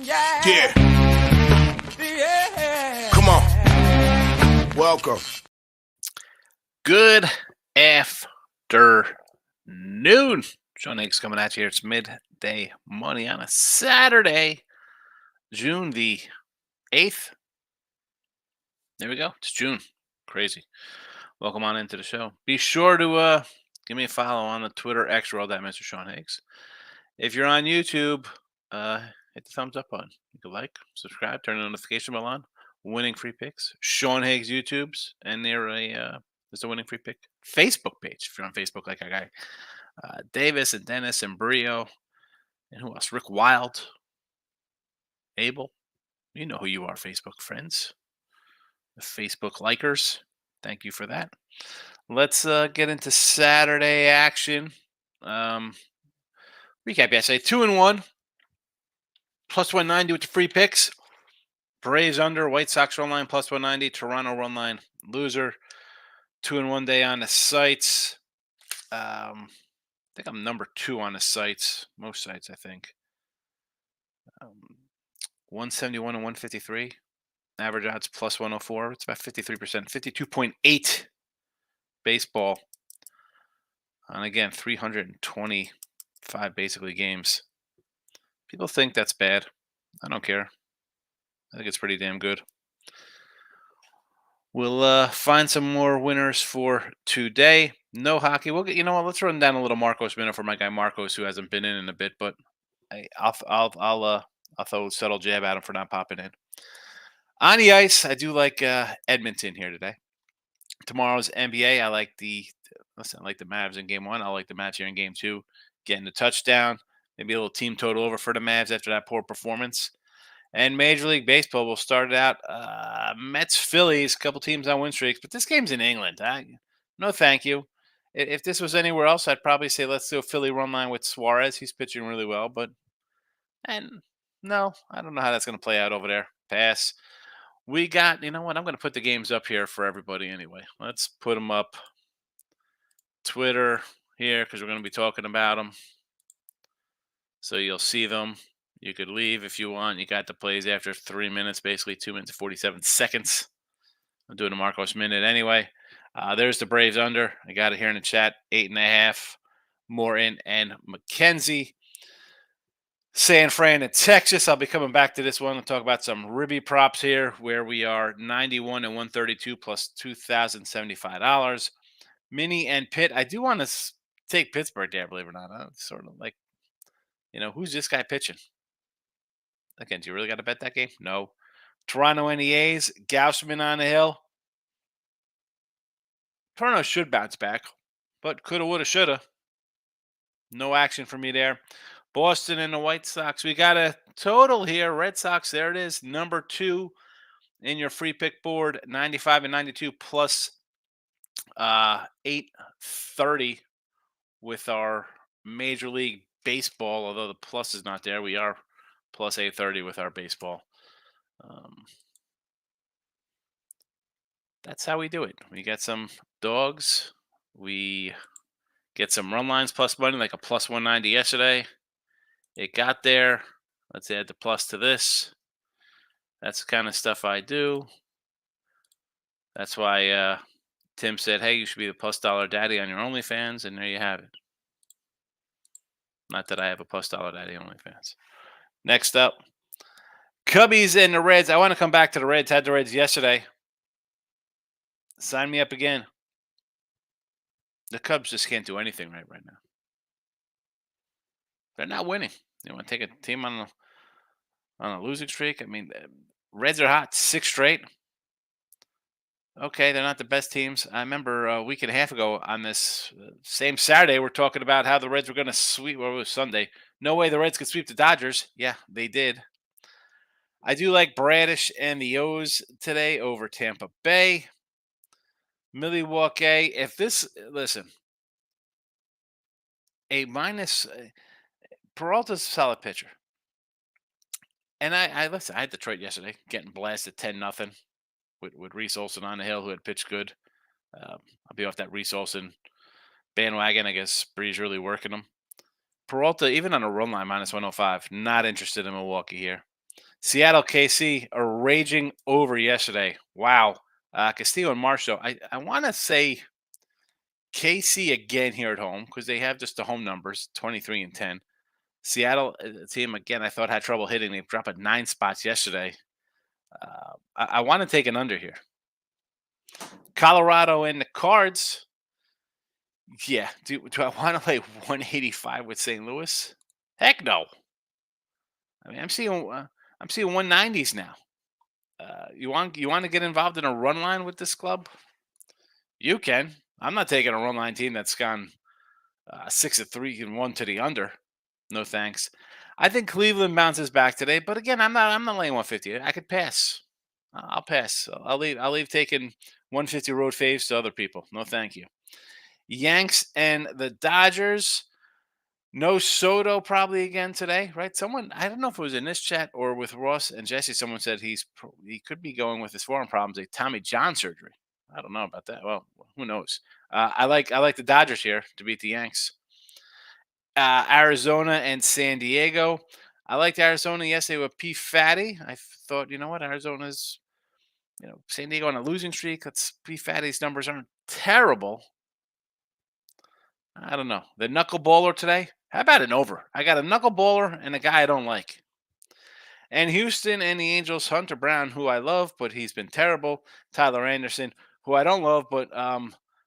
Yeah. Come on. Welcome. Good afternoon. Sean Higgs coming at you here. It's midday money on a Saturday, June the 8th. There we go. It's June. Crazy. Welcome on into the show. Be sure to give me a follow on the Twitter X world at Mr. Sean Higgs. If you're on YouTube, hit the thumbs up button. You can like, subscribe, turn the notification bell on. Winning Free Picks. Sean Higgs YouTubes, and there's a Winning Free Pick Facebook page if you're on Facebook like our guy Davis and Dennis and Brio, and who else? Rick Wild, Abel. You know who you are, Facebook friends, the Facebook likers. Thank you for that. Let's get into Saturday action. Recap yesterday: 2-1, plus 190 with the free picks. Braves under, White Sox run line plus 190, Toronto run line loser. 2-1 day on the sites. I think I'm number 2 on the sites, most sites, I think. 171 and 153. Average odds plus 104. It's about 53%. 52.8 baseball. And again, 325 basically games. People think that's bad. I don't care. I think it's pretty damn good. We'll find some more winners for today. No hockey. We'll get. You know what? Let's run down a little Marcos minute for my guy Marcos, who hasn't been in a bit. But I'll throw a subtle jab at him for not popping in. On the ice, I do like Edmonton here today. Tomorrow's NBA, I like the Mavs in Game 1. I like the Mavs here in Game 2, getting the touchdown. Maybe a little team total over for the Mavs after that poor performance. And Major League Baseball will start it out. Mets, Phillies, a couple teams on win streaks. But this game's in England. No, thank you. If this was anywhere else, I'd probably say let's do a Philly run line with Suarez. He's pitching really well. No, I don't know how that's going to play out over there. Pass. We got, you know what? I'm going to put the games up here for everybody anyway. Let's put them up. Twitter here because we're going to be talking about them. So you'll see them. You could leave if you want. You got the plays after 3 minutes, basically 2 minutes and 47 seconds. I'm doing a Marcos minute anyway. There's the Braves under. I got it here in the chat. 8.5. Morton and McKenzie. San Fran and Texas. I'll be coming back to this one and talk about some ribby props here where we are 91 and 132 plus $2,075. Mini and Pitt. I do want to take Pittsburgh there, believe it or not. It's sort of like, who's this guy pitching? Again, do you really got to bet that game? No. Toronto and the A's. Gausman on the hill. Toronto should bounce back, but coulda, woulda, shoulda. No action for me there. Boston and the White Sox. We got a total here. Red Sox, there it is. Number 2 in your free pick board. 95 and 92 plus 830 with our Major League Baseball. Although the plus is not there, we are plus 830 with our baseball. That's how we do it. We get some dogs. We get some run lines plus money, like a plus 190 yesterday. It got there. Let's add the plus to this. That's the kind of stuff I do. That's why Tim said, hey, you should be the plus dollar daddy on your OnlyFans, and there you have it. Not that I have a plus dollar daddy OnlyFans. Next up, Cubbies and the Reds. I want to come back to the Reds. Had the Reds yesterday. Sign me up again. The Cubs just can't do anything right now. They're not winning. You want to take a team on a losing streak? I mean, Reds are hot, 6 straight. Okay, they're not the best teams. I remember a week and a half ago on this same Saturday, we're talking about how the Reds were going to sweep. Well, it was Sunday. No way the Reds could sweep the Dodgers. Yeah, they did. I do like Bradish and the O's today over Tampa Bay. Milwaukee. Listen, a minus. Peralta's a solid pitcher. And I had Detroit yesterday, getting blasted 10-0 with Reese Olson on the hill, who had pitched good. I'll be off that Reese Olson bandwagon. I guess Bree's really working them. Peralta, even on a run line, minus 105, not interested in Milwaukee here. Seattle KC a raging over yesterday. Wow. Castillo and Marshall. I want to say KC again here at home because they have just the home numbers 23 and 10. Seattle, a team again, I thought had trouble hitting. They dropped at 9 spots yesterday. I want to take an under here. Colorado and the Cards. Yeah. Do I want to play 185 with St. Louis? Heck no. I mean, I'm seeing 190s now. You want to get involved in a run line with this club? You can. I'm not taking a run line team that's gone 6-3 and 1 to the under. No thanks. I think Cleveland bounces back today, but again, I'm not laying 150. I could pass. I'll pass. I'll leave taking 150 road faves to other people. No thank you. Yanks and the Dodgers. No Soto probably again today, right? Someone, I don't know if it was in this chat or with Ross and Jesse. Someone said he could be going with his forearm problems, a Tommy John surgery. I don't know about that. Well, who knows? I like the Dodgers here to beat the Yanks. Arizona and San Diego. I liked Arizona yesterday with P. Fatty. I thought, you know what, Arizona's, San Diego on a losing streak. Let's P. Fatty's numbers aren't terrible. I don't know. The knuckleballer today. How about an over? I got a knuckleballer and a guy I don't like. And Houston and the Angels, Hunter Brown, who I love, but he's been terrible. Tyler Anderson, who I don't love, but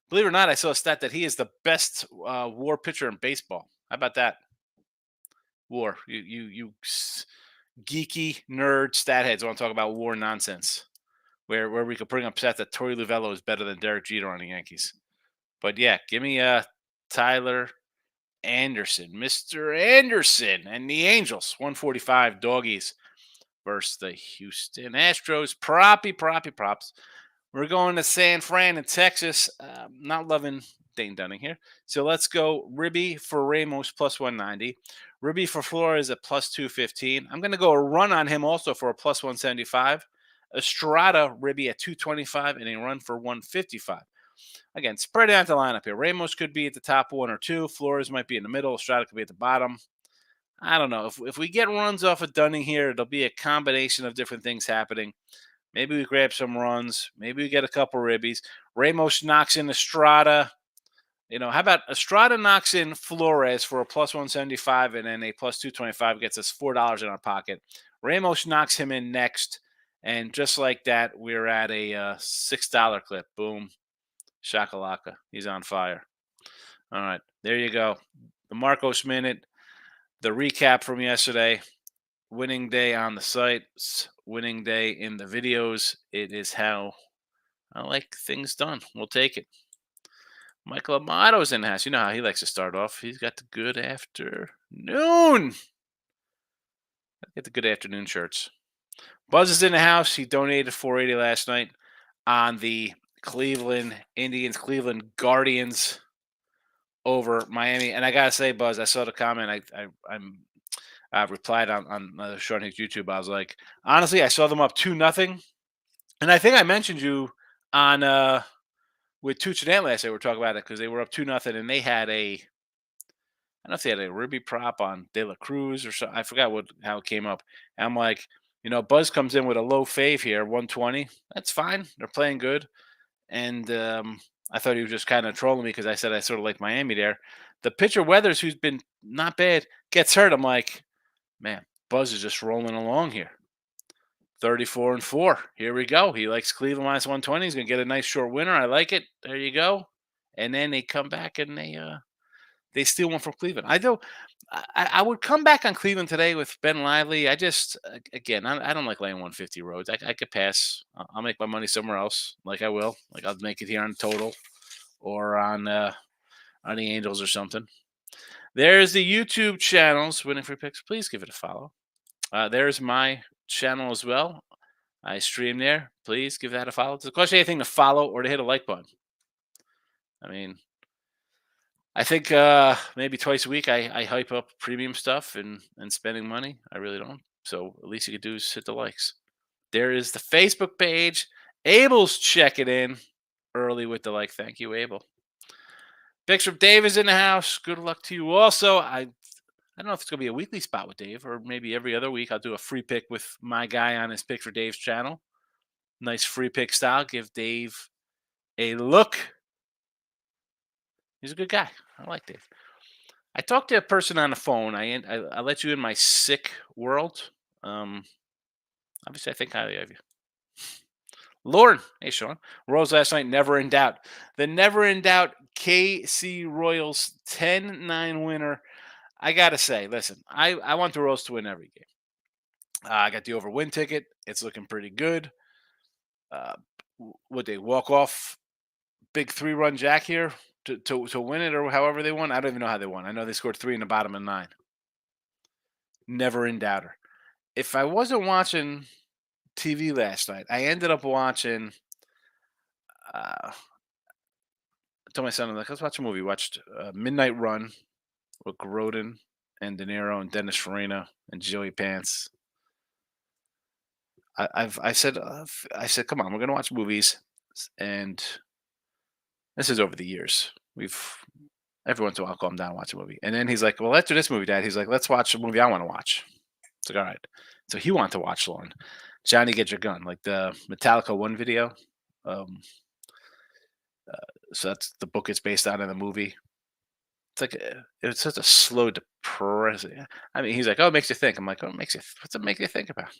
believe it or not, I saw a stat that he is the best WAR pitcher in baseball. How about that? WAR. You geeky nerd stat heads want to talk about WAR nonsense, where we could bring up stats that Torey Luvello is better than Derek Jeter on the Yankees. But yeah, give me Tyler Anderson, Mr. Anderson, and the Angels, 145 doggies versus the Houston Astros. Props. We're going to San Fran in Texas. Not loving Dane Dunning here. So let's go Ribby for Ramos plus 190. Ribby for Flores at plus 215. I'm going to go a run on him also for a plus 175. Estrada, Ribby at 225 and a run for 155. Again, spread out the lineup here. Ramos could be at the top one or two. Flores might be in the middle. Estrada could be at the bottom. I don't know. If we get runs off of Dunning here, it'll be a combination of different things happening. Maybe we grab some runs. Maybe we get a couple ribbies. Ramos knocks in Estrada. How about Estrada knocks in Flores for a plus 175 and then a plus 225 gets us $4 in our pocket. Ramos knocks him in next. And just like that, we're at a $6 clip. Boom. Shakalaka. He's on fire. All right. There you go. The Marcos Minute. The recap from yesterday. Winning day on the sites. Winning day in the videos. It is how I like things done. We'll take it. Michael Amato's in the house. You know how he likes to start off. He's got the good afternoon. Get the good afternoon shirts. Buzz is in the house. He donated $480 last night on the Cleveland Indians, Cleveland Guardians over Miami. And I gotta say, Buzz, I saw the comment. I replied on Sean Higgs YouTube. I was like, honestly, I saw them up 2-0. And I think I mentioned you on with Tooch and Ant last night. We were talking about it because they were up 2-0 and they had I don't know if they had a Ruby prop on De La Cruz or something. I forgot how it came up. And I'm like, Buzz comes in with a low fave here, 120. That's fine. They're playing good. And I thought he was just kind of trolling me because I said I sort of like Miami there. The pitcher Weathers, who's been not bad, gets hurt. I'm like, man, Buzz is just rolling along here. 34-4. Here we go. He likes Cleveland minus 120. He's going to get a nice short winner. I like it. There you go. And then they come back and they steal one from Cleveland. I would come back on Cleveland today with Ben Lively. I just, again, I don't like laying 150 roads. I could pass. I'll make my money somewhere else, like I will. Like I'll make it here on total or on the Angels or something. There's the YouTube channels, Winning Free Picks. Please give it a follow. There's my channel as well. I stream there. Please give that a follow. Does it cost you anything to follow or to hit a like button? I mean, I think maybe twice a week I hype up premium stuff and spending money. I really don't. So at least you could do is hit the likes. There is the Facebook page. Abel's checking in early with the like. Thank you, Abel. Picks from Dave is in the house. Good luck to you also. I I don't know if it's going to be a weekly spot with Dave or maybe every other week. I'll do a free pick with my guy on his pick for Dave's channel. Nice free pick style. Give Dave a look. He's a good guy. I like Dave. I talked to a person on the phone. I let you in my sick world. Um, Obviously, I think highly of you. Lauren, hey Sean. Royals last night, never in doubt. The never in doubt KC Royals 10-9 winner. I got to say, listen, I want the Royals to win every game. I got the over win ticket. It's looking pretty good. Uh, would they walk off big 3-run jack here to win it or however they won? I don't even know how they won. I know they scored 3 in the bottom of 9. Never in doubter. If I wasn't watching TV last night, I ended up watching. I told my son, I'm like, let's watch a movie. Watched Midnight Run with Grodin and De Niro and Dennis Farina and Joey Pants. I said, come on, we're gonna watch movies, and this is over the years. Every once in a while I'll calm down and watch a movie, and then he's like, well, after this movie, Dad, he's like, let's watch a movie I want to watch. It's like, all right. So he wanted to watch Lauren, Johnny Get Your Gun, like the Metallica One video. Um, so that's the book it's based on in the movie. It's like it's such a slow, depressing. I mean, he's like, "Oh, it makes you think." I'm like, "Oh, what's it make you think about?"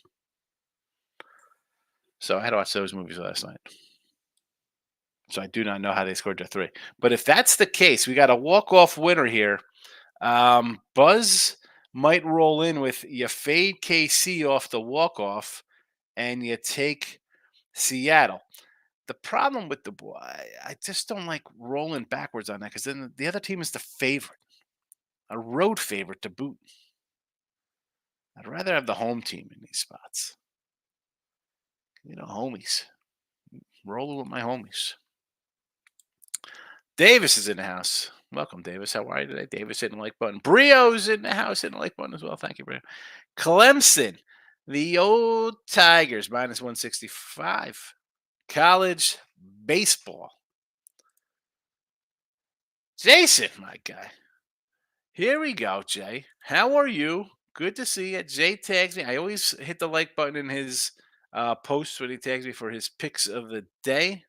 So I had to watch those movies last night. So I do not know how they scored their 3. But if that's the case, we got a walk-off winner here. Buzz might roll in with you fade KC off the walk-off, and you take Seattle. The problem with I just don't like rolling backwards on that because then the other team is the favorite, a road favorite to boot. I'd rather have the home team in these spots. Homies. Rolling with my homies. Davis is in the house. Welcome, Davis. How are you today? Davis hitting the like button. Brio's in the house hitting the like button as well. Thank you, Brio. Clemson, the old Tigers, minus 165. College baseball. Jason, my guy. Here we go, Jay. How are you? Good to see you. Jay tags me. I always hit the like button in his posts when he tags me for his picks of the day.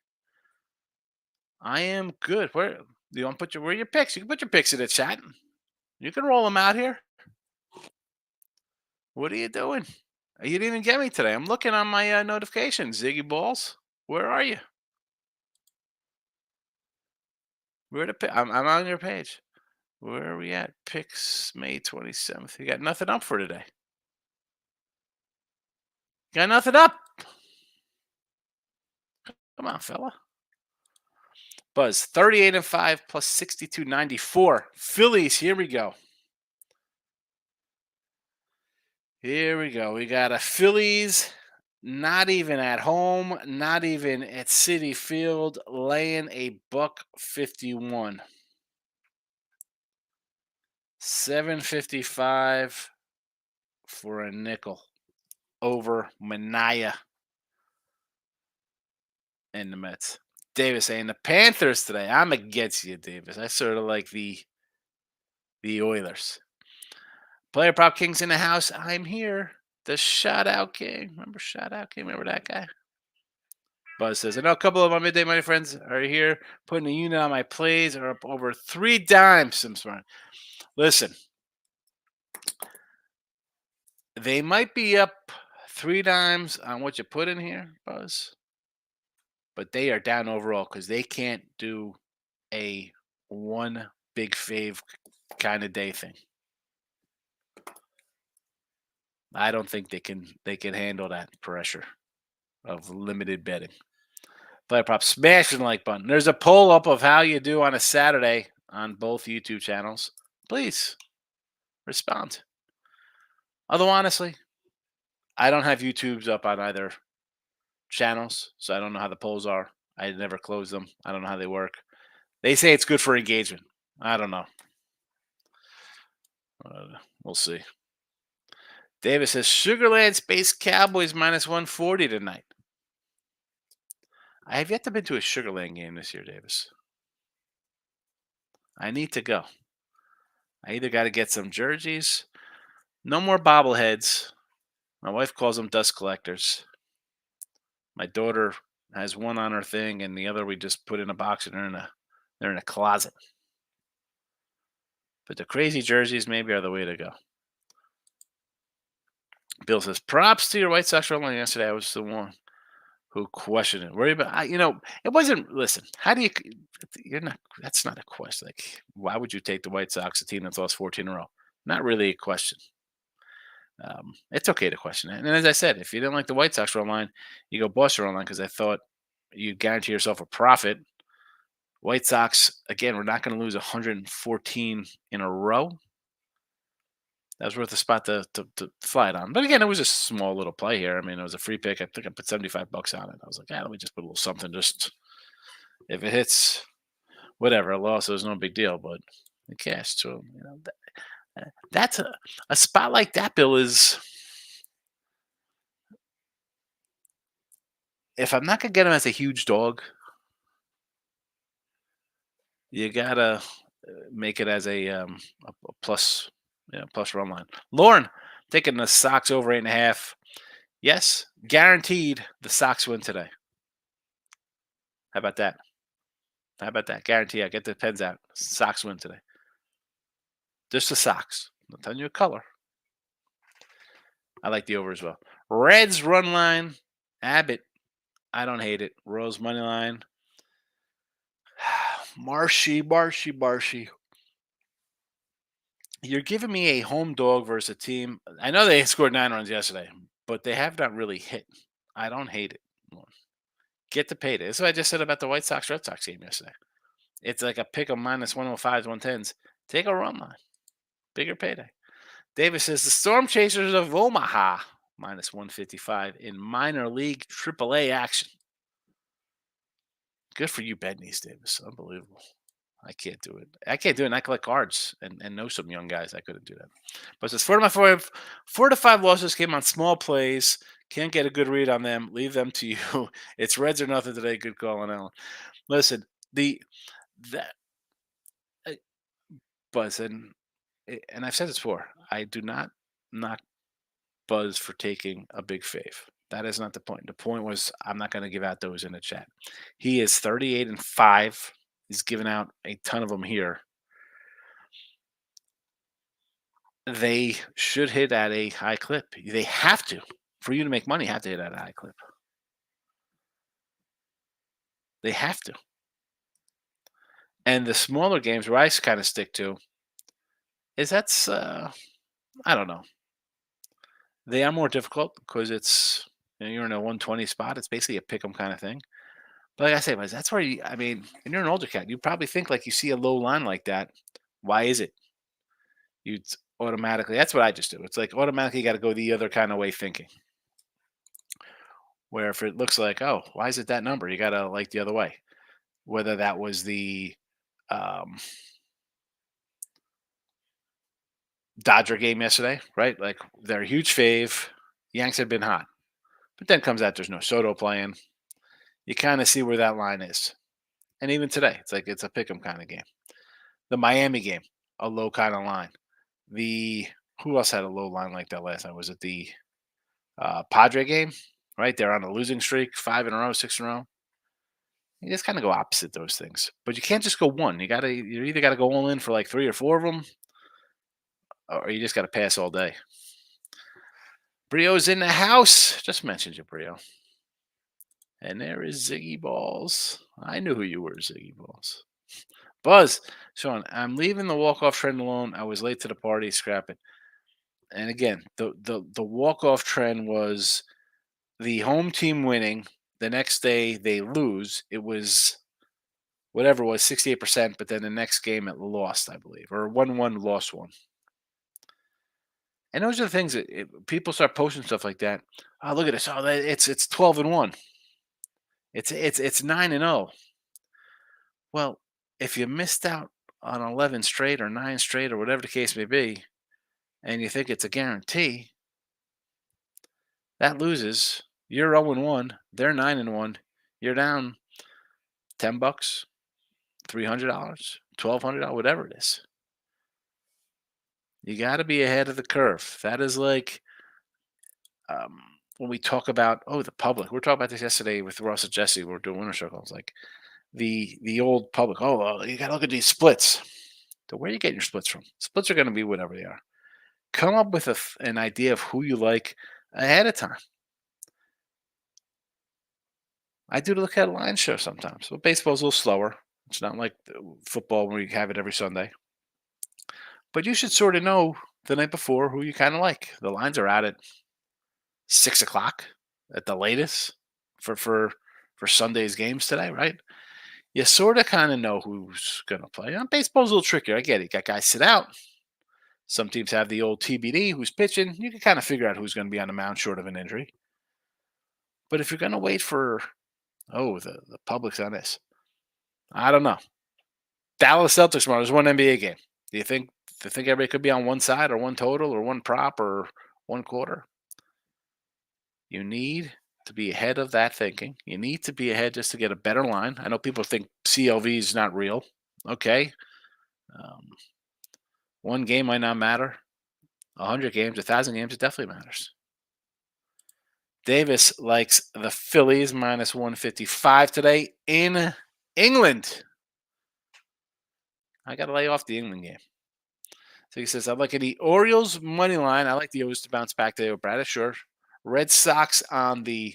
I am good. Where do you want to put where are your picks? You can put your picks in the chat. You can roll them out here. What are you doing? You didn't even get me today. I'm looking on my notifications. Ziggy Balls, where are you? I'm on your page. Where are we at? Picks May 27th. You got nothing up for today. Got nothing up. Come on, fella. Buzz 38-5 plus 62.94. Phillies. Here we go. Here we go. We got a Phillies, not even at home, not even at Citi Field, laying a $1.51. 7.55 for a nickel over Mania and the Mets. Davis saying the Panthers today. I'm against you, Davis. I sort of like the Oilers. Player Prop King's in the house. I'm here. The Shout-Out King. Remember Shout-Out King? Remember that guy? Buzz says, I know a couple of my midday money friends are here putting a unit on my plays are up over 3 dimes. Smart. Listen, they might be up 3 dimes on what you put in here, Buzz, but they are down overall because they can't do a one big fave kind of day thing. I don't think they can handle that pressure of limited betting. Player Prop, smash the like button. There's a poll up of how you do on a Saturday on both YouTube channels. Please respond. Although honestly, I don't have YouTube's up on either channels, so I don't know how the polls are. I never close them. I don't know how they work. They say it's good for engagement. I don't know. We'll see. Davis says Sugarland Space Cowboys minus 140 tonight. I have yet to been to a Sugarland game this year, Davis. I need to go. I either got to get some jerseys, no more bobbleheads. My wife calls them dust collectors. My daughter has one on her thing, and the other we just put in a box, and they're in a closet. But the crazy jerseys maybe are the way to go. Bill says, "Props to your White Sox run line yesterday. I was the one who questioned it. Worry about it wasn't. Listen, how do you? You're not. That's not a question. Like, why would you take the White Sox, a team that's lost 14 in a row? Not really a question. It's okay to question it. And as I said, if you didn't like the White Sox run line, you go Boston run line because I thought you guarantee yourself a profit. White Sox again. We're not going to lose 114 in a row. That was worth a spot to fly it on. But again, it was a small little play here. I mean, it was a free pick. I think I put $75 on it. I was like, let me just put a little something. Just if it hits, whatever. A loss, it was no big deal. But the cash, so that's a spot like that. Bill is if I'm not gonna get him as a huge dog, you gotta make it as a plus, plus run line. Lauren taking the Sox over 8.5. Yes, guaranteed the Sox win today. How about that? How about that? Guarantee I get the pens out. Sox win today. Just the Sox. I'm not telling you a color. I like the over as well. Reds run line. Abbott. I don't hate it. Rose money line. Marshy. You're giving me a home dog versus a team. I know they scored 9 runs yesterday, but they have not really hit. I don't hate it. Get the payday. That's what I just said about the White Sox Red Sox game yesterday. It's like a pick of minus 105s, 110s. Take a run line. Bigger payday. Davis says the Storm Chasers of Omaha minus 155 in minor league AAA action. Good for you, Bednies, Davis. Unbelievable. I can't do it. I can't do it. And I collect cards and know some young guys. I couldn't do that. But it says 4 to 5 losses came on small plays. Can't get a good read on them. Leave them to you. It's Reds or nothing today. Good call on Allen. Listen, that Buzz and I've said this before. I do not knock Buzz for taking a big fave. That is not the point. The point was I'm not going to give out those in the chat. He is 38-5. He's given out a ton of them here. They should hit at a high clip. They have to. For you to make money, you have to hit at a high clip. They have to. And the smaller games where I kind of stick to is I don't know. They are more difficult because it's you're in a 120 spot. It's basically a pick 'em kind of thing. But like I say, that's where when you're an older cat, you probably think like you see a low line like that. Why is it? You automatically. That's what I just do. It's like automatically you got to go the other kind of way thinking. Where if it looks like, oh, why is it that number? You got to like the other way. Whether that was the um, Dodger game yesterday, right? Like they're a huge fave. Yanks had been hot. But then comes out there's no Soto playing. You kind of see where that line is. And even today, it's like it's a pick 'em kind of game. The Miami game, a low kind of line. The Who else had a low line like that last night? Was it the Padre game? Right, they're on a losing streak, 5 in a row, 6 in a row. You just kind of go opposite those things, but you can't just go one. You either got to go all in for like 3 or 4 of them, or you just got to pass all day. Brio's in the house. Just mentioned you, Brio. And there is Ziggy Balls. I knew who you were, Ziggy Balls. Buzz, Sean, I'm leaving the walk-off trend alone. I was late to the party. Scrap it. And again, the walk-off trend was the home team winning. The next day they lose. It was whatever it was, 68%, but then the next game it lost, I believe, or 1-1 lost one. And those are the things that people start posting stuff like that. Oh, look at this! Oh, it's 12-1. It's 9-0. Well, if you missed out on 11 straight or 9 straight or whatever the case may be, and you think it's a guarantee, that loses. You're 0-1. They're 9-1. You're down $10, $300, $1,200, whatever it is. You got to be ahead of the curve. That is like um, when we talk about the public. We were talking about this yesterday with Ross and Jesse. We were doing winner circles, like the old public. Oh, you got to look at these splits. So where are you getting your splits from? Splits are going to be whatever they are. Come up with an idea of who you like ahead of time. I do look at a line show sometimes, but baseball's a little slower. It's not like football where you have it every Sunday. But you should sort of know the night before who you kind of like. The lines are out at 6 o'clock at the latest for Sunday's games today, right? You sort of kind of know who's going to play. Baseball's a little trickier. I get it. You got guys sit out. Some teams have the old TBD who's pitching. You can kind of figure out who's going to be on the mound short of an injury. But if you're going to wait for, the public's on this, I don't know. Dallas Celtics tomorrow. There's one NBA game. Do you think everybody could be on one side or one total or one prop or one quarter? You need to be ahead of that thinking. You need to be ahead just to get a better line. I know people think CLV is not real. Okay. Um, one game might not matter. 100 games, 1,000 games, it definitely matters. Davis likes the Phillies minus 155 today in England. I got to lay off the England game. So he says, I like the Orioles money line. I like the Orioles to bounce back today with Brad. Sure. Red Sox on the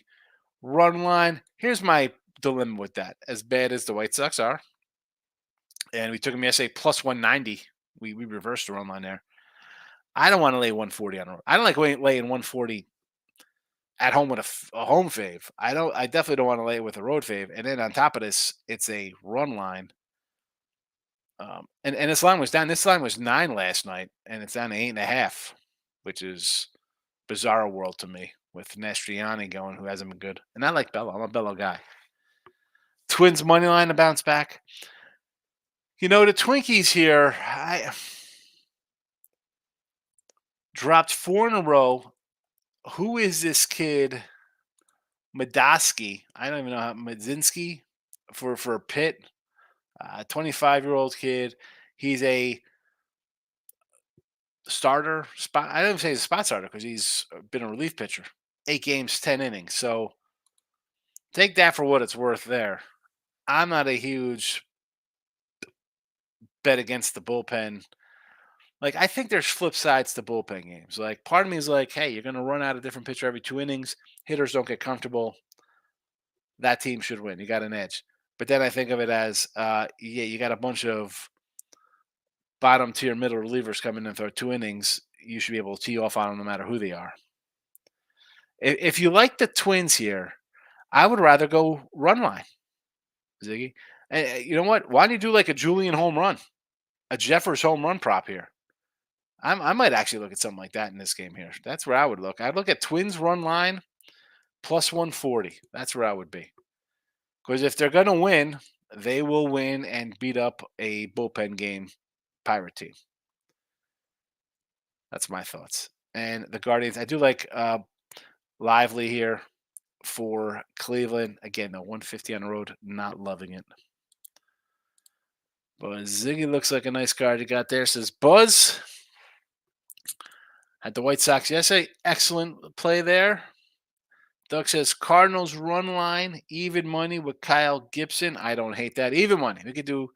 run line. Here's my dilemma with that. As bad as the White Sox are, and we took them yesterday plus 190. We reversed the run line there. I don't want to lay 140 on the road. I don't like laying 140 at home with a home fave. I definitely don't want to lay it with a road fave. And then on top of this, it's a run line. And this line was down. This line was 9 last night, and it's down to 8.5, which is bizarre world to me with Nestriani going, who hasn't been good. And I like Bello. I'm a Bello guy. Twins money line to bounce back. The Twinkies here, I dropped 4 in a row. Who is this kid? Madosky. I don't even know how Madzinski for Pitt. 25-year-old kid. He's a starter spot. I don't even say he's a spot starter because he's been a relief pitcher. 8 games, 10 innings. So take that for what it's worth there. I'm not a huge bet against the bullpen. Like, I think there's flip sides to bullpen games. Like, part of me is like, hey, you're going to run out a different pitcher every 2 innings. Hitters don't get comfortable. That team should win. You got an edge. But then I think of it as, you got a bunch of bottom tier middle relievers coming in for 2 innings. You should be able to tee off on them no matter who they are. If you like the Twins here, I would rather go run line, Ziggy. And you know what? Why don't you do like a Julian home run, a Jeffers home run prop here? I might actually look at something like that in this game here. That's where I would look. I'd look at Twins run line plus 140. That's where I would be. Because if they're going to win, they will win and beat up a bullpen game Pirate team. That's my thoughts. And the Guardians, I do like Lively here for Cleveland. Again, the 150 on the road, not loving it. But Ziggy looks like a nice card you got there. Says Buzz. Had the White Sox yesterday. Excellent play there. Doug says Cardinals run line, even money with Kyle Gibson. I don't hate that. Even money. We could do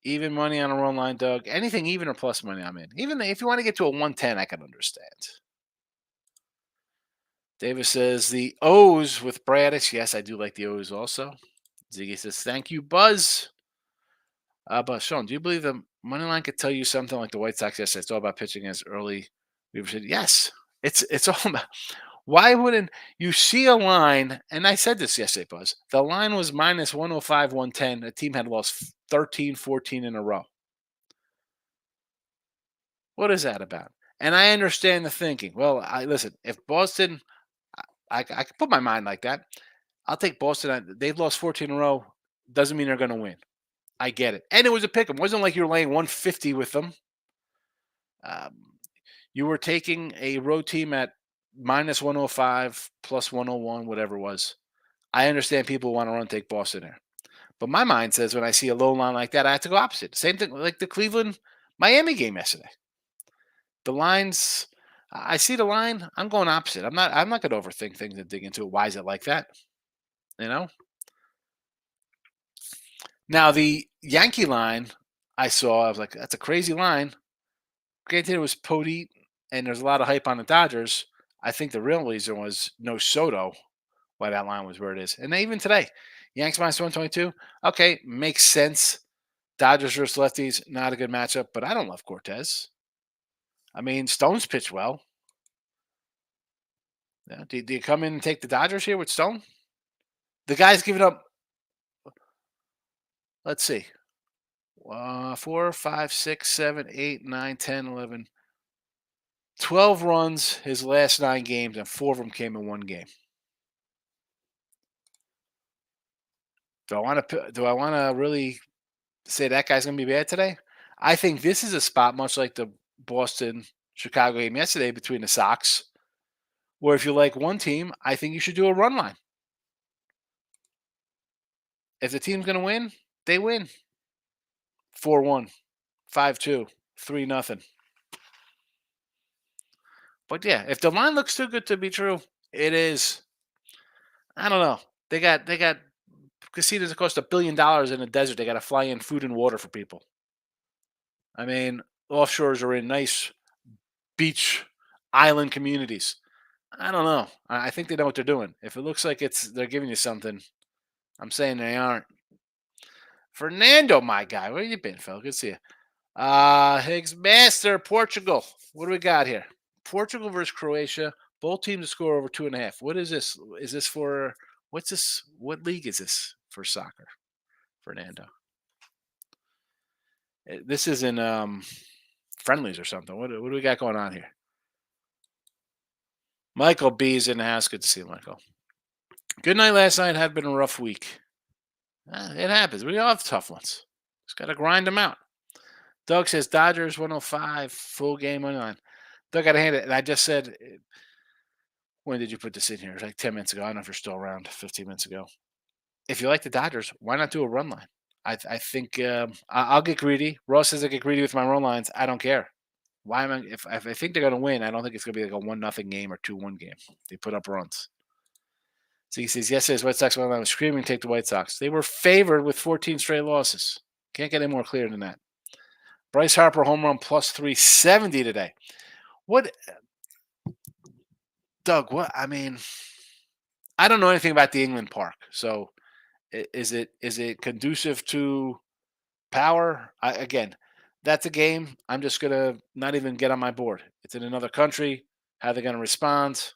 even money on a run line, Doug. Anything even or plus money, I'm in. Even if you want to get to a 110, I can understand. Davis says the O's with Bradish. Yes, I do like the O's also. Ziggy says, thank you, Buzz. But Sean, do you believe the money line could tell you something like the White Sox yesterday? It's all about pitching as early. We said yes. It's all about. Why wouldn't you see a line? And I said this yesterday, Buzz. The line was minus 105, 110. The team had lost 13, 14 in a row. What is that about? And I understand the thinking. Well, listen. If Boston, I can put my mind like that. I'll take Boston. They've lost 14 in a row. Doesn't mean they're going to win. I get it. And it was a pick 'em. It wasn't like you were laying 150 with them. You were taking a road team at minus 105, plus 101, whatever it was. I understand people want to run take Boston there. But my mind says when I see a low line like that, I have to go opposite. Same thing like the Cleveland Miami game yesterday. The lines, I see the line. I'm going opposite. I'm not going to overthink things and dig into it. Why is it like that? You know. Now the Yankee line I saw, I was like, that's a crazy line. Granted, it was Podite, and there's a lot of hype on the Dodgers. I think the real reason was no Soto, why that line was where it is. And even today, Yanks minus 122. Okay, makes sense. Dodgers versus lefties, not a good matchup, but I don't love Cortez. I mean, Stone's pitched well. Yeah, do you come in and take the Dodgers here with Stone? The guy's giving up, let's see, 4, 5, 6, 7, 8, 9, 10, 11, 12 runs his last 9 games, and 4 of them came in one game. Do I want to really say that guy's going to be bad today? I think this is a spot much like the Boston Chicago game yesterday between the Sox, where if you like one team, I think you should do a run line. If the team's going to win, they win. 4-1, 5-2, 3-0. But yeah, if the line looks too good to be true, it is. I don't know. They got casinos that cost $1 billion in the desert. They got to fly in food and water for people. I mean, offshores are in nice beach island communities. I don't know. I think they know what they're doing. If it looks like they're giving you something, I'm saying they aren't. Fernando, my guy, where you been, fella? Good to see you. Higgs Master, Portugal. What do we got here? Portugal versus Croatia. Both teams to score over 2.5. What is this? Is this for what's this? What league is this for soccer, Fernando? This is in friendlies or something. What do we got going on here? Michael B is in the house. Good to see you, Michael. Good night last night. Had been a rough week. It happens. We all have tough ones. Just got to grind them out. Doug says Dodgers 105, full game on. Doug got to hand it. And I just said, when did you put this in here? It was like 10 minutes ago. I don't know if you're still around, 15 minutes ago. If you like the Dodgers, why not do a run line? I think I'll get greedy. Ross says I get greedy with my run lines. I don't care. Why am I? If I think they're going to win, I don't think it's going to be like a 1-0 game or 2-1 game. They put up runs. So he says, yesterday's White Sox run line was screaming, take the White Sox. They were favored with 14 straight losses. Can't get any more clear than that. Bryce Harper home run plus 370 today. What, Doug? What? I mean, I don't know anything about the England Park. So is it conducive to power? Again, that's a game. I'm just gonna not even get on my board. It's in another country. How they're gonna respond?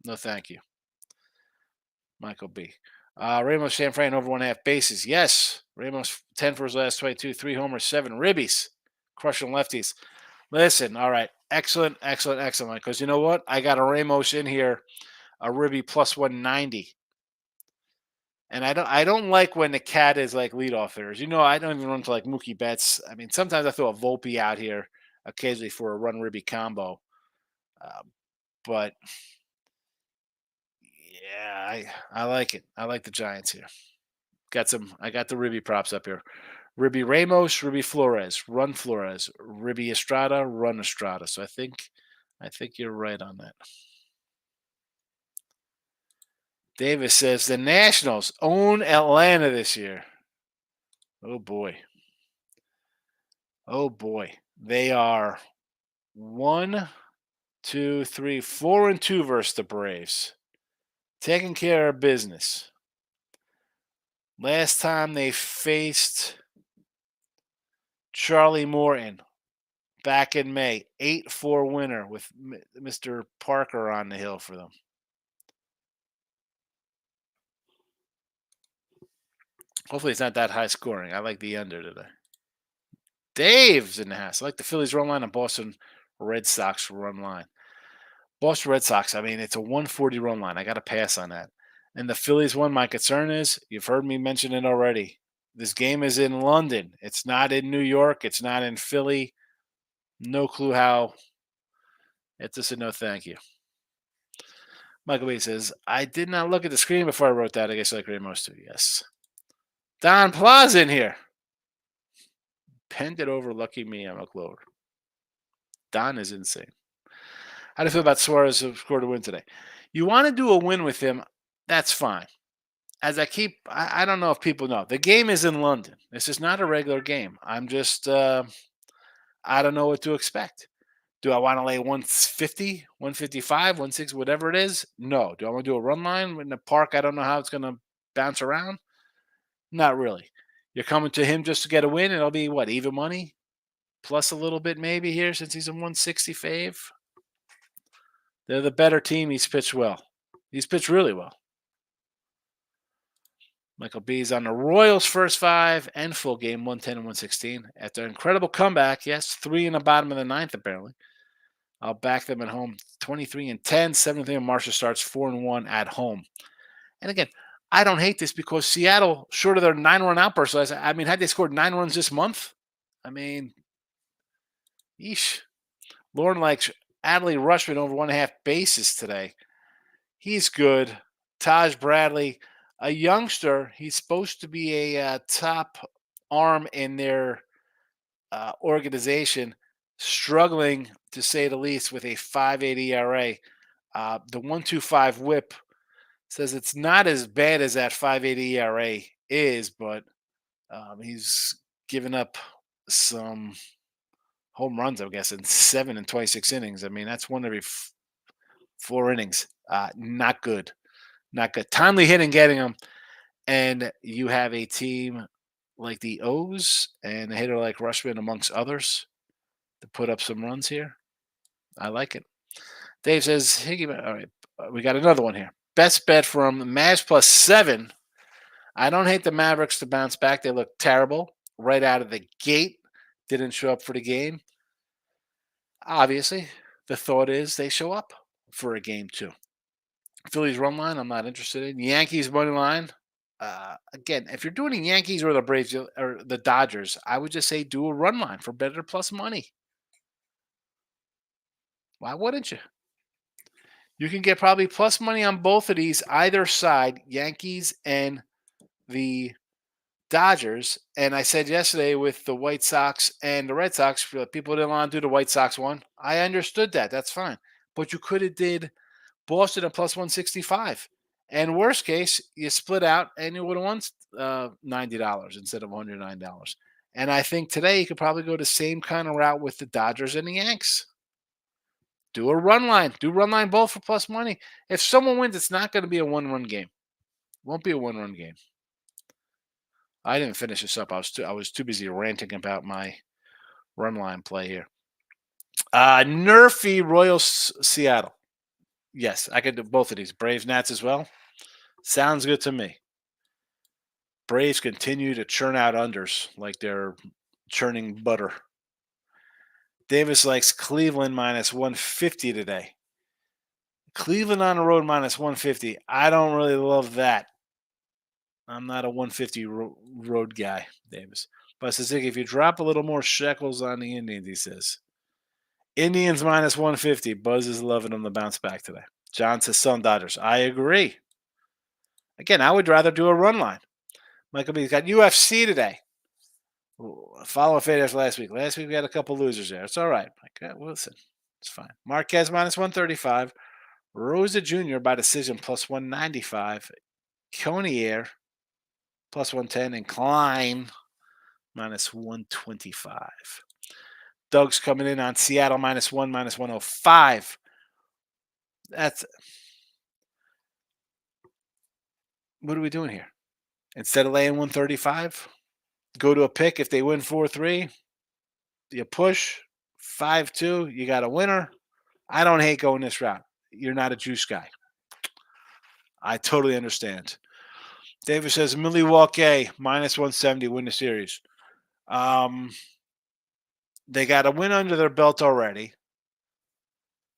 No, thank you, Michael B. Ramos Sanfran over 1.5 bases. Yes, Ramos 10 for his last 22, 3 homers, 7 ribbies, crushing lefties. Listen, all right, excellent, because you know what? I got a Ramos in here, a ribby plus 190. And I don't like when the cat is like leadoff hitters. You know, I don't even run to like Mookie Betts. I mean, sometimes I throw a Volpe out here occasionally for a run ribby combo. But yeah, I like it. I like the Giants here. I got the ribby props up here. Ribby Ramos, Ribby Flores, run Flores, Ribby Estrada, run Estrada. So I think you're right on that. Davis says the Nationals own Atlanta this year. Oh boy. Oh boy. They are 1, 2, 3, 4-2 versus the Braves. Taking care of business. Last time they faced Charlie Morton back in May, 8-4 winner with Mr. Parker on the hill for them. Hopefully it's not that high scoring. I like the under today. Dave's in the house. I like the Phillies run line and Boston Red Sox run line. Boston Red Sox, I mean, it's a 140 run line. I got to pass on that. And the Phillies one, my concern is, you've heard me mention it already. This game is in London. It's not in New York. It's not in Philly. No clue how. It's just a no thank you. Michael B says, I did not look at the screen before I wrote that. I guess I like Ramos too. Yes. Don Plaza in here. Penned it over. Lucky me. I'm a clover. Don is insane. How do you feel about Suarez who scored a win today? You want to do a win with him, that's fine. As I don't know if people know, the game is in London. This is not a regular game. I don't know what to expect. Do I want to lay 150, 155, 160, whatever it is? No. Do I want to do a run line in the park? I don't know how it's going to bounce around. Not really. You're coming to him just to get a win, and it'll be what, even money? Plus a little bit maybe here since he's a 160 fave. They're the better team. He's pitched well. He's pitched really well. Michael B's on the Royals' first five and full game, 110 and 116. After an incredible comeback, yes, 3 in the bottom of the ninth, apparently. I'll back them at home 23 and 10. 7th inning, Marshall starts 4 and 1 at home. And again, I don't hate this because Seattle, short of their 9-run outburst, had they scored 9 runs this month, yeesh. Lauren likes Adley Rushman over 1.5 bases today. He's good. Taj Bradley, a youngster. He's supposed to be a top arm in their organization, struggling to say the least with a 5.8 ERA. The 1.25 WHIP says it's not as bad as that 5.8 ERA is, but he's given up some home runs, I guess, in 7 and 26 innings. That's one every 4 innings. Not good. Not good. Timely hitting getting them. And you have a team like the O's and a hitter like Rushman, amongst others, to put up some runs here. I like it. Dave says, all right, we got another one here. Best bet from Mavs +7. I don't hate the Mavericks to bounce back. They look terrible right out of the gate. Didn't show up for the game. Obviously, the thought is they show up for a game too. Phillies run line, I'm not interested in. Yankees money line. Again, if you're doing the Yankees or the Braves or the Dodgers, I would just say do a run line for better plus money. Why wouldn't you? You can get probably plus money on both of these, either side, Yankees and the Dodgers. And I said yesterday with the White Sox and the Red Sox, people didn't want to do the White Sox one. I understood that. That's fine. But you could have did Boston at plus 165. And worst case, you split out and you would have won $90 instead of $109. And I think today you could probably go the same kind of route with the Dodgers and the Yanks. Do a run line. Do run line both for plus money. If someone wins, it's not going to be a one-run game. Won't be a one-run game. I didn't finish this up. I was too busy ranting about my run line play here. Nerfy Royals Seattle. Yes, I could do both of these. Braves Nats as well. Sounds good to me. Braves continue to churn out unders like they're churning butter. Davis likes Cleveland minus 150 today. Cleveland on the road minus 150. I don't really love that. I'm not a 150 road guy, Davis. But says, if you drop a little more shekels on the Indians, he says. Indians minus 150. Buzz is loving them to bounce back today. John says Sun Dodgers. I agree. Again, I would rather do a run line. Michael B's got UFC today. Follow fade after last week. Last week we had a couple losers there. It's all right. Listen, it's fine. Marquez minus 135. Rosa Jr. by decision plus 195. Conier plus 110. And Klein minus 125. Doug's coming in on Seattle minus 105. That's what are we doing here? Instead of laying 135, go to a pick. If they win 4-3, you push 5-2. You got a winner. I don't hate going this route. You're not a juice guy. I totally understand. David says Milwaukee minus 170 win the series. They got a win under their belt already.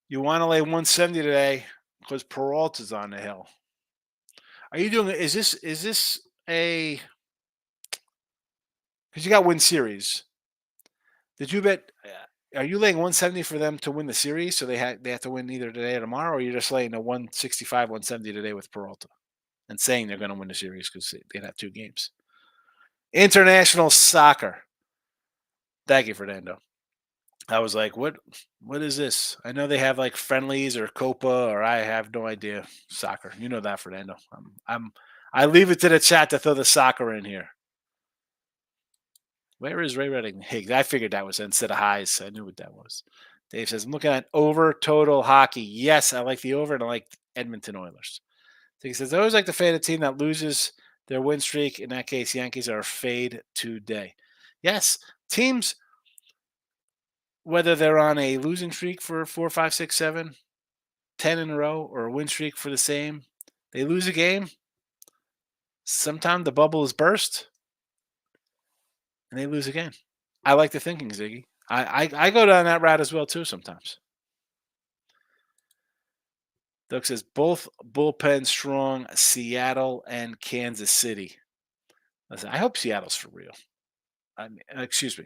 You want to lay 170 today because Peralta's on the hill. Are you doing? Is this a? Because you got win series. Did you bet? Are you laying 170 for them to win the series? So they have to win either today or tomorrow, or you're just laying a 165, 170 today with Peralta, and saying they're going to win the series because they'd have 2 games. International soccer. Thank you, Fernando. I was like, what is this? I know they have like friendlies or Copa, or I have no idea. Soccer. You know that, Fernando. I leave it to the chat to throw the soccer in here. Where is Ray Redding? Higgs. I figured that was instead of highs. I knew what that was. Dave says, I'm looking at over total hockey. Yes, I like the over, and I like Edmonton Oilers. He says, I always like to fade a team that loses their win streak. In that case, Yankees are a fade today. Yes, teams, whether they're on a losing streak for 4, 5, 6, 7, 10 in a row, or a win streak for the same, they lose a game. Sometimes the bubble is burst, and they lose again. I like the thinking, Ziggy. I go down that route as well, too, sometimes. Doug says both bullpen strong, Seattle and Kansas City. Listen, I hope Seattle's for real. Excuse me.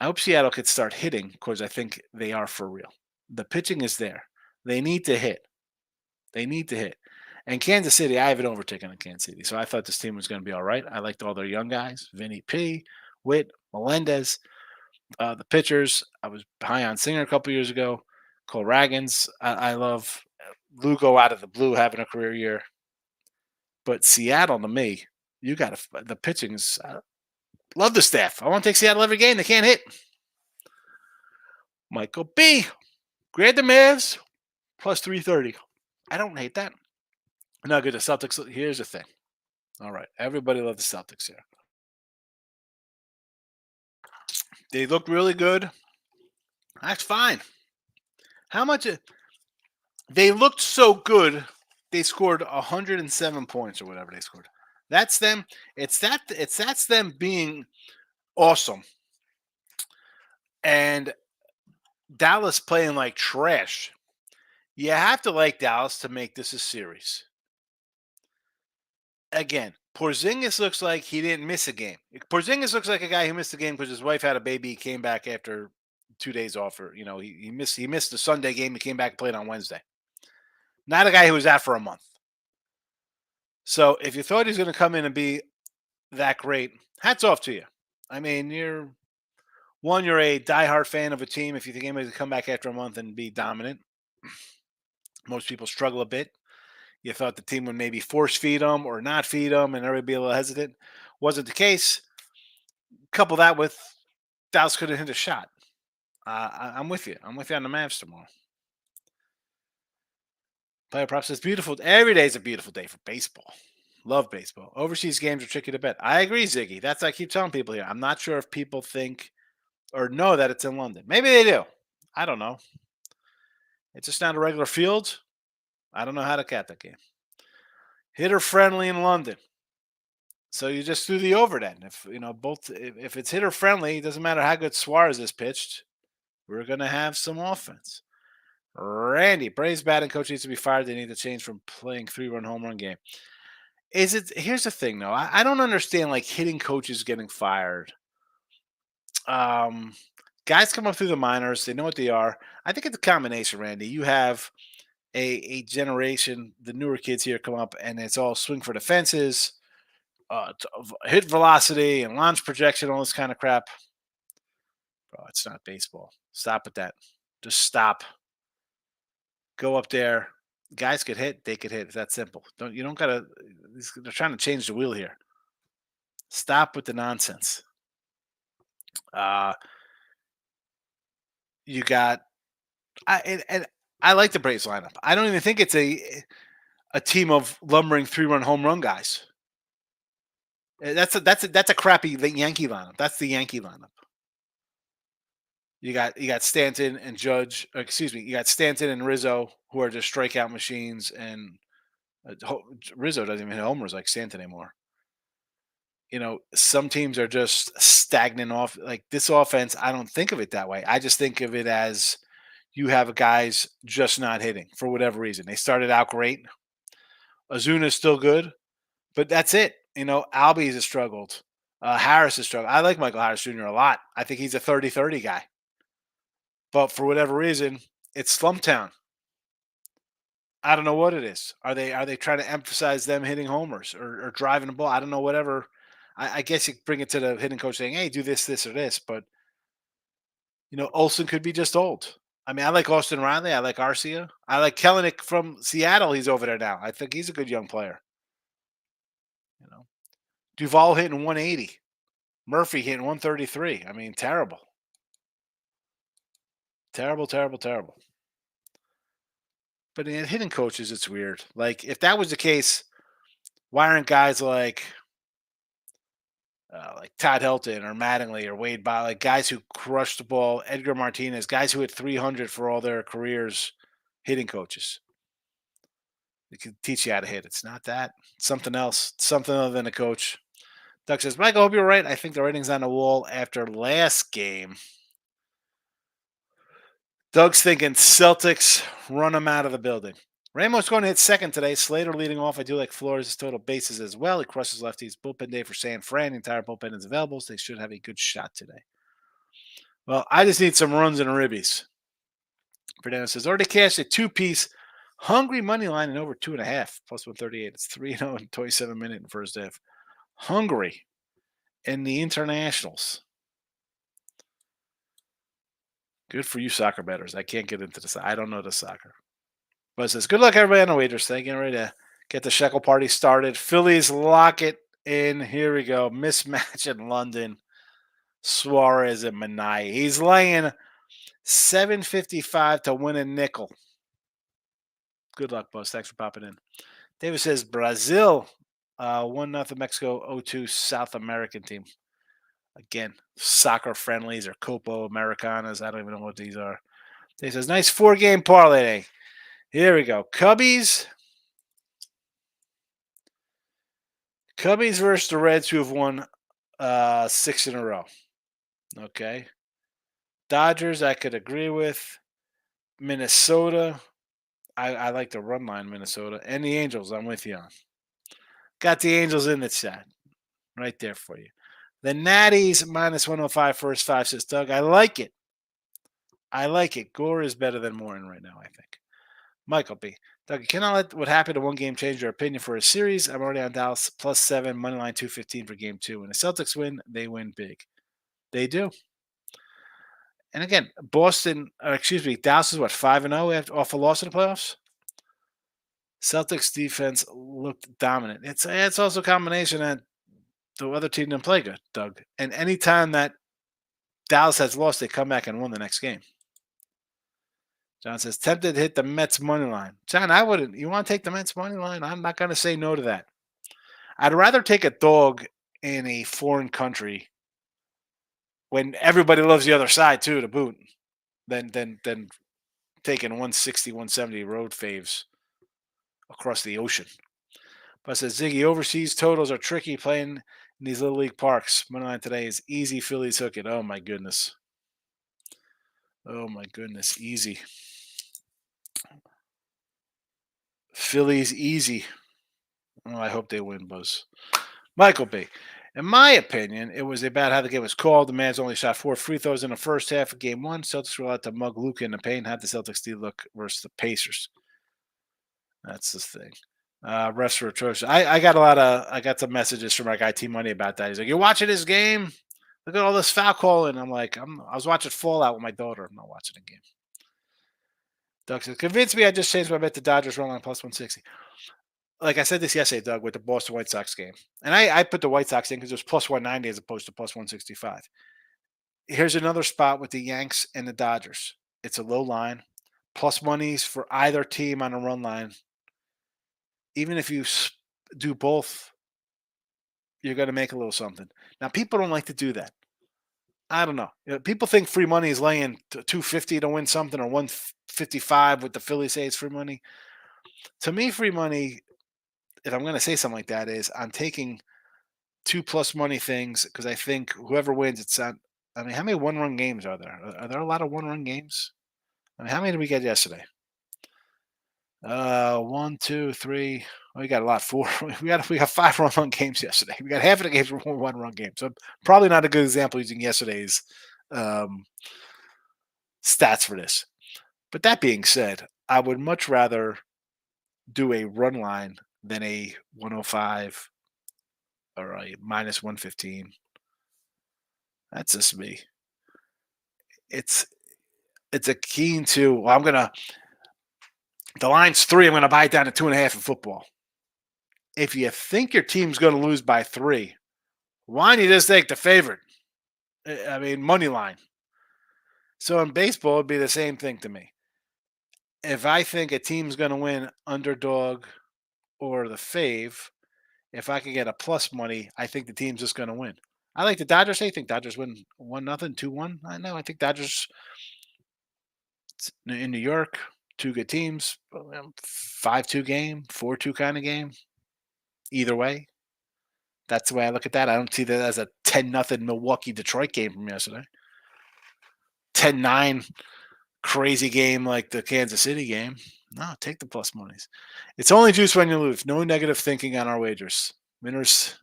I hope Seattle could start hitting because I think they are for real. The pitching is there. They need to hit. They need to hit. And Kansas City, I have an overtaken on Kansas City. So I thought this team was going to be all right. I liked all their young guys, Vinny P, Witt, Melendez, the pitchers. I was high on Singer a couple years ago. Cole Ragans. I love Lugo out of the blue having a career year. But Seattle, to me, you got to, the pitching's, love the staff. I want to take Seattle every game. They can't hit. Michael B. Grab the Mavs plus 330. I don't hate that. Now, good. The Celtics. Here's the thing. All right. Everybody loves the Celtics here. They look really good. That's fine. How much? They looked so good. They scored 107 points or whatever they scored. That's them. That's them being awesome. And Dallas playing like trash. You have to like Dallas to make this a series. Again, Porzingis looks like he didn't miss a game. Porzingis looks like a guy who missed a game because his wife had a baby. He came back after 2 days off, or he missed the Sunday game. He came back and played on Wednesday. Not a guy who was out for a month. So if you thought he was going to come in and be that great, hats off to you. I mean, you're a diehard fan of a team if you think anybody's going to come back after a month and be dominant. Most people struggle a bit. You thought the team would maybe force feed them or not feed them, and everybody be a little hesitant. Wasn't the case. Couple that with Dallas could have hit a shot. I'm with you. I'm with you on the Mavs tomorrow. Player props says beautiful. Every day is a beautiful day for baseball. Love baseball. Overseas games are tricky to bet. I agree, Ziggy. That's what I keep telling people here. I'm not sure if people think or know that it's in London. Maybe they do. I don't know. It's just not a regular field. I don't know how to cat that game. Hitter friendly in London. So you just do the over then. If it's hitter friendly, it doesn't matter how good Suarez is pitched. We're gonna have some offense. Randy, Braves batting coach needs to be fired. They need to change from playing 3-run home run game. Here's the thing though. I don't understand like hitting coaches getting fired. Guys come up through the minors, they know what they are. I think it's a combination, Randy. You have a generation, the newer kids here come up and it's all swing for the fences, hit velocity and launch projection, all this kind of crap. Bro, it's not baseball. Stop with that. Just stop. Go up there. Guys could hit, they could hit. It's that simple. You don't gotta. They're trying to change the wheel here. Stop with the nonsense. You got. I like the Braves lineup. I don't even think it's a team of lumbering 3-run home run guys. That's a crappy Yankee lineup. That's the Yankee lineup. You got Stanton and Judge. You got Stanton and Rizzo, who are just strikeout machines, and Rizzo doesn't even hit homers like Stanton anymore. Some teams are just stagnant off. Like this offense, I don't think of it that way. I just think of it as you have guys just not hitting for whatever reason. They started out great. Azuna's still good, but that's it. Albies has struggled. Harris has struggled. I like Michael Harris Jr. a lot. I think he's a 30-30 guy. But for whatever reason, it's slump town. I don't know what it is. Are they trying to emphasize them hitting homers or driving the ball? I don't know. Whatever. I guess you bring it to the hitting coach saying, "Hey, do this, this, or this." But Olsen could be just old. I mean, I like Austin Riley. I like Arcia. I like Kellenic from Seattle. He's over there now. I think he's a good young player. You know, Duval hitting 180. Murphy hitting 133. I mean, terrible. Terrible, terrible, terrible. But in hitting coaches, it's weird. Like, if that was the case, why aren't guys like Todd Helton or Mattingly or Wade Ball, like guys who crushed the ball, Edgar Martinez, guys who hit 300 for all their careers, hitting coaches? They can teach you how to hit. It's not that. It's something else. It's something other than a coach. Doug says, Michael, I hope you're right. I think the writing's on the wall after last game. Doug's thinking Celtics run them out of the building. Ramos going to hit second today. Slater leading off. I do like Flores' total bases as well. He crushes lefties. Bullpen day for San Fran. The entire bullpen is available, so they should have a good shot today. Well, I just need some runs and ribbies. Fernando says, already cashed a two-piece hungry money line in over 2.5, plus 138. It's 3-0 in 27 minutes in the first half. Hungary in the internationals. Good for you soccer bettors. I can't get into this. I don't know the soccer. But it says, good luck, everybody, on the wagers. They getting ready to get the shekel party started. Phillies lock it in. Here we go. Mismatch in London. Suarez and Manai. He's laying 755 to win a nickel. Good luck, Buzz. Thanks for popping in. David says, Brazil 1-0 Mexico 0-2 South American team. Again, soccer friendlies or Copa Americanas. I don't even know what these are. He says, nice 4-game parlay. Here we go. Cubbies versus the Reds, who have won 6 in a row. Okay. Dodgers, I could agree with. Minnesota, I like the run line, Minnesota. And the Angels, I'm with you on. Got the Angels in the chat. Right there for you. The Natties, minus 105 first 5, says Doug. I like it. I like it. Gore is better than Morin right now, I think. Michael B. Doug, you cannot let what happened to one game change your opinion for a series. I'm already on Dallas plus 7, money line 215 for game 2. When the Celtics win, they win big. They do. And again, Dallas is what, 5-0 off a loss in the playoffs? Celtics defense looked dominant. It's also a combination that the other team didn't play good, Doug. And anytime that Dallas has lost, they come back and won the next game. John says, tempted to hit the Mets money line. John, I wouldn't. You want to take the Mets money line? I'm not going to say no to that. I'd rather take a dog in a foreign country when everybody loves the other side too, to boot, than taking 160, 170 road faves across the ocean. But says Ziggy, overseas totals are tricky playing in these little league parks. Money line today is easy. Phillies hook it. Oh my goodness. Oh my goodness, easy. Phillies easy. Oh, I hope they win, Buzz. Michael B. In my opinion, it was about how the game was called. The Mavs only shot 4 free throws in the first half of game 1. Celtics were allowed to mug Luka in the paint. Had the Celtics D look versus the Pacers. That's the thing. Refs were atrocious. I got some messages from our guy T Money about that. He's like, "You're watching this game? Look at all this foul calling." I'm like, I was watching Fallout with my daughter. I'm not watching the game. Doug says, convince me I just changed my bet to Dodgers run line plus 160. Like I said this yesterday, Doug, with the Boston White Sox game. And I put the White Sox in because it was plus 190 as opposed to plus 165. Here's another spot with the Yanks and the Dodgers. It's a low line. Plus monies for either team on a run line. Even if you do both, you're going to make a little something. Now, people don't like to do that. I don't know. People think free money is laying 250 to win something or 155 with the Phillies say it's free money. To me, free money, if I'm going to say something like that, is I'm taking 2+ money things because I think whoever wins, it's on. I mean, how many one-run games are there? Are there a lot of one-run games? I mean, how many did we get yesterday? 1, 2, 3. We got a lot. 4. We got 5 one-run games yesterday. We got half of the games were one-run games. So probably not a good example using yesterday's stats for this. But that being said, I would much rather do a run line than a 105 or a minus 115. That's just me. it's it's akin to well, the line's 3. I'm gonna buy it down to 2.5 in football. If you think your team's gonna lose by 3, why don't you just take the favorite? I mean, money line. So in baseball, it'd be the same thing to me. If I think a team's gonna win underdog or the fave, if I can get a plus money, I think the team's just gonna win. I like the Dodgers. I think Dodgers win 1-0, 2-1. I know. I think Dodgers in New York, two good teams, 5-2 game, 4-2 kind of game. Either way, that's the way I look at that. I don't see that as a 10-0 Milwaukee Detroit game from yesterday. 10-9 crazy game like the Kansas City game. No, take the plus monies. It's only juice when you lose. No negative thinking on our wagers. Winners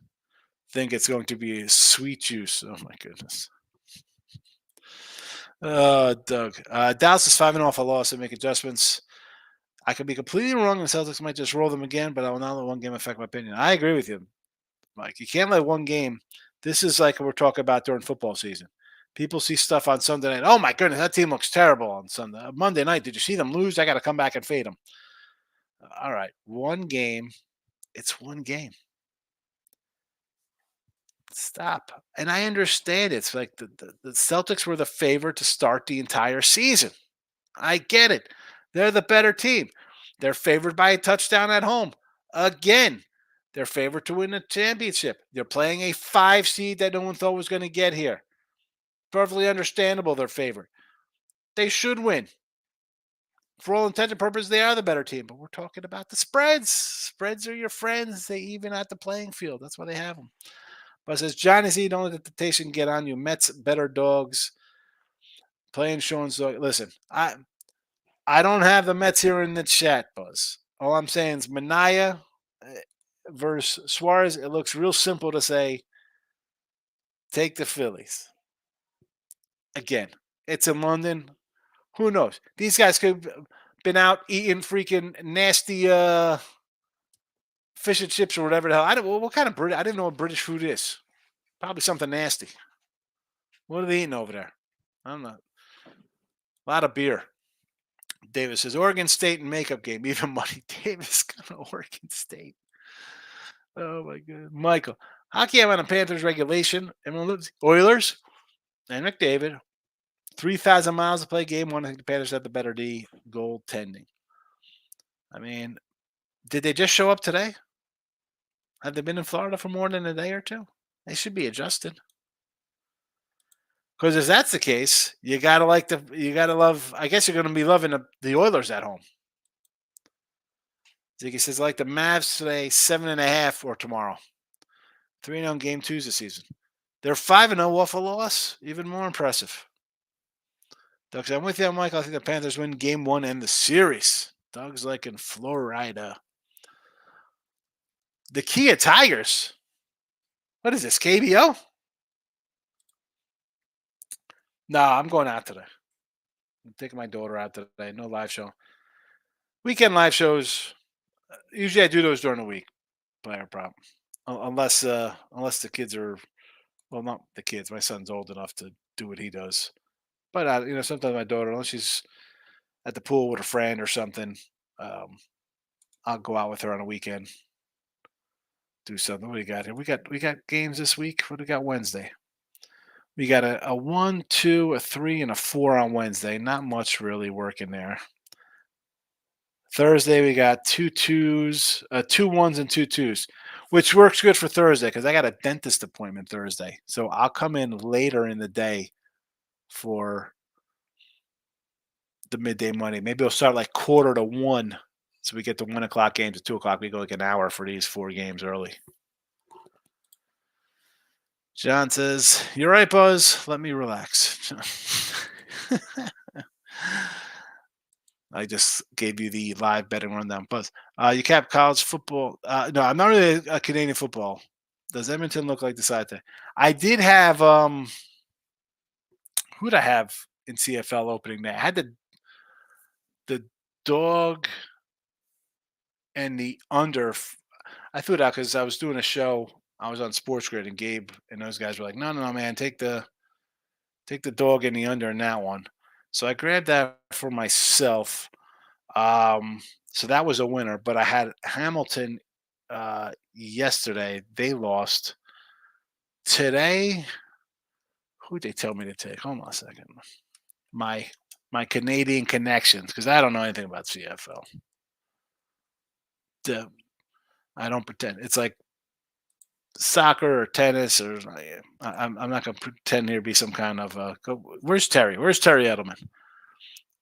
think it's going to be sweet juice. Oh my goodness. Doug. Dallas is 5-0 off a loss and make adjustments. I could be completely wrong, and the Celtics might just roll them again, but I will not let one game affect my opinion. I agree with you, Mike. You can't let one game. This is like we're talking about during football season. People see stuff on Sunday night. Oh my goodness, that team looks terrible on Sunday. Monday night, did you see them lose? I got to come back and fade them. All right, one game. It's one game. Stop. And I understand it's like the Celtics were the favorite to start the entire season. I get it. They're the better team. They're favored by a touchdown at home. Again, they're favored to win the championship. They're playing a 5 seed that no one thought was going to get here. Perfectly understandable they're favored. They should win. For all intents and purposes, they are the better team. But we're talking about the spreads. Spreads are your friends. They even out the playing field. That's why they have them. But it says, Johnny Z, don't let the temptation get on you. Mets, better dogs. Playing Sean's dog. Listen, I don't have the Mets here in the chat, Buzz. All I'm saying is Mania versus Suarez. It looks real simple to say, take the Phillies. Again, it's in London. Who knows? These guys could have been out eating freaking nasty fish and chips or whatever the hell. I don't. What kind of British? I didn't know what British food is. Probably something nasty. What are they eating over there? I don't know. A lot of beer. Davis says Oregon State and makeup game. Even money. Davis got Oregon State. Oh my god, Michael. Hockey I'm on a Panthers regulation. Oilers and McDavid. 3,000 miles to play game one. I think the Panthers have the better D goaltending. I mean, did they just show up today? Have they been in Florida for more than a day or two? They should be adjusted. Because if that's the case, you gotta love. I guess you're gonna be loving the Oilers at home. Ziggy says like the Mavs today, 7.5 or tomorrow. 3-0 game 2s this season. They're 5-0 off a loss. Even more impressive. Doug, I'm with you, Michael. I think the Panthers win game 1 and the series. Doug's like in Florida. The Kia Tigers. What is this, KBO? No, I'm going out today. I'm taking my daughter out today. No live show. Weekend live shows. Usually I do those during the week. Player problem. Unless the kids are, well, not the kids. My son's old enough to do what he does. But sometimes my daughter, unless she's at the pool with a friend or something, I'll go out with her on a weekend. Do something. What do we got here? We got games this week. What do we got Wednesday? We got a 1, 2, a 3, and a 4 on Wednesday. Not much really working there. Thursday we got 2 2s, 2 1s and 2 2s, which works good for Thursday because I got a dentist appointment Thursday. So I'll come in later in the day for the midday money. Maybe we'll start like 1:45. So we get the 1:00 games at 2:00. We go like an hour for these 4 games early. John says, "You're right, Buzz. Let me relax." I just gave you the live betting rundown, Buzz. You cap college football. No, I'm not really a Canadian football. Does Edmonton look like the side thing? I did have who did I have in CFL opening day? I had the dog and the under. I threw it out because I was doing a show. I was on Sports Grid, and Gabe and those guys were like, "No, man, take the Take the dog in the under in that one. So I grabbed that for myself. Um, so that was a winner. But I had Hamilton yesterday. They lost. Today, who they tell me to take? Hold on a second. My my Canadian connections, because I don't know anything about CFL. The, I don't pretend. It's like soccer or tennis or I'm not going to pretend here to be some kind of where's Terry? Where's Terry Edelman?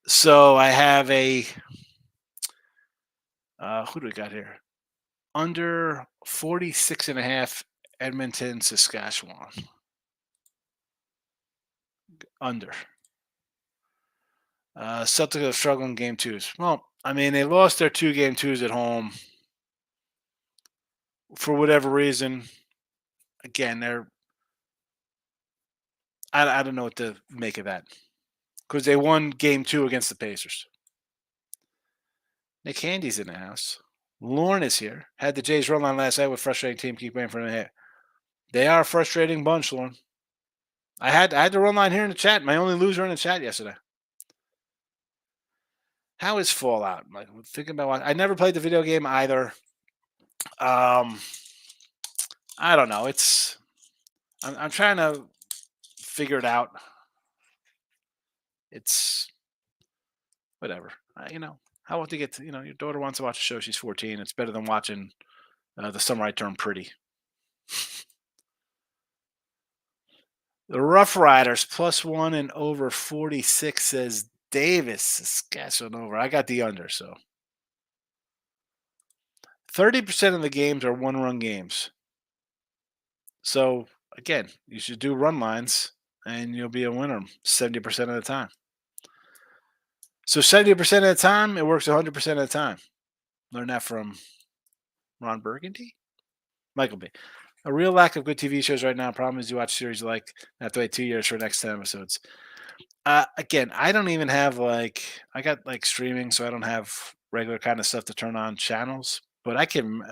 So I have a who do we got here? Under 46 and a half Edmonton, Saskatchewan. Under. Celtics are struggling game twos. Well, I mean, they lost their 2 game twos at home for whatever reason. Again, I don't know what to make of that because they won game 2 against the Pacers. Nick Handy's in the house. Lorne is here. Had the Jays run line last night with frustrating team keep waiting for the. They are a frustrating bunch, Lorne. I had the run line here in the chat. My only loser in the chat yesterday. How is Fallout? Like thinking about I never played the video game either. I don't know. I'm trying to figure it out. It's whatever. How about to get to, your daughter wants to watch a show. She's 14. It's better than watching The Summer I Turned Pretty. The Rough Riders +1 and over 46 says Davis. Saskatchewan over. I got the under, so 30% of the games are 1-run games. So again, you should do run lines and you'll be a winner 70% of the time. So 70% of the time, it works 100% of the time. Learn that from Ron Burgundy? Michael B. A real lack of good TV shows right now. Problem is you watch series you like, have to wait 2 years for the next 10 episodes. Again, I don't even have I got streaming, so I don't have regular kind of stuff to turn on channels. But I can